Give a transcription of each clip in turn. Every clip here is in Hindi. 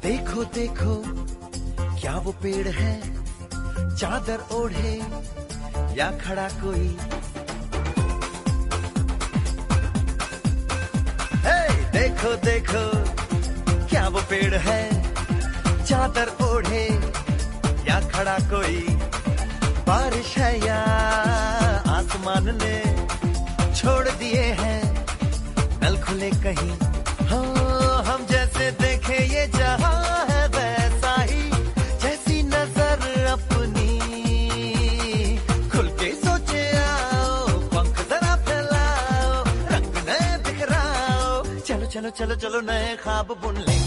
देखो देखो क्या वो पेड़ है, चादर ओढ़े या खड़ा कोई। हे देखो देखो क्या वो पेड़ है, चादर ओढ़े या खड़ा कोई। बारिश है या आसमान ने छोड़ दिए हैं नल खुले कहीं। हाँ हम जैसे देखे ये जहां है वैसा ही, जैसी नजर अपनी खुल के सोचे आओ। पंख जरा फैलाओ, रंग नए बिखराओ, चलो चलो चलो चलो नए ख्वाब बुन ले।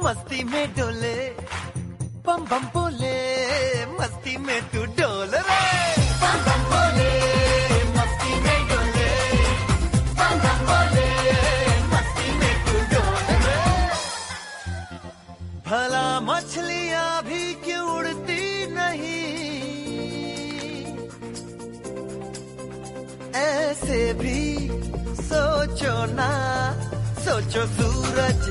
मस्ती में डोले बम बम बोले, मस्ती में तू डोल रे। बम बम बोले मस्ती में डोले, बम बम बोले मस्ती में तू डोल रे। भला मछलियां भी क्यों उड़ती नहीं, ऐसे भी सोचो ना। सोचो सूरज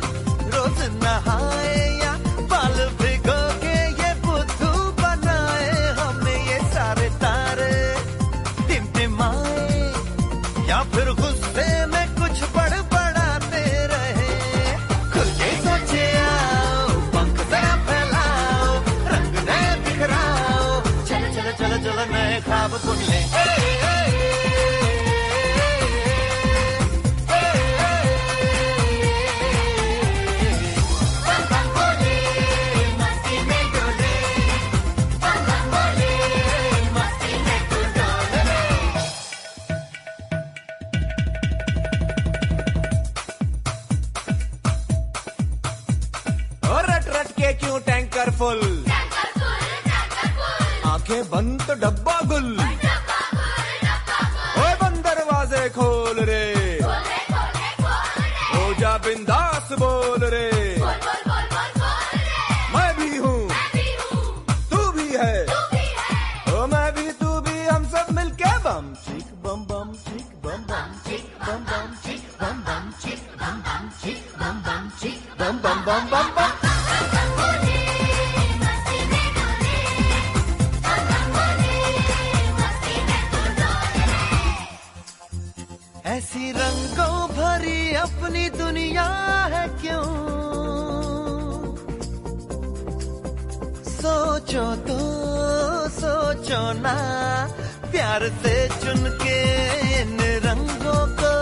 रोज नहाए या बाल भिगो के ये बुद्धू बनाए। हमें ये सारे तारे टिमटिमाए या फिर गुस्से में कुछ बड़बड़ाते रहे। खुल के सोचे आओ, पंख जरा फैलाओ, रंग नए बिखराओ, चलो चलो चलो चलो नए ख्वाब बुन ले। क्यों टैंकर फुल, आंखें बंद तो डब्बा गुल। ओए बंद दरवाजे खोल रे, हो जा बिंदास बोल रे। मैं भी हूँ तू भी है, ओ मैं भी तू भी, हम सब मिलके बम चिक बम बम चिक बम बम चिक बम बम चिक बम बम चिक बम बम चिक बम बम चिक बम बम बम बम बम। ऐसी रंगों भरी अपनी दुनिया है क्यों, सोचो तो सोचो ना। प्यार से चुन के इन रंगों को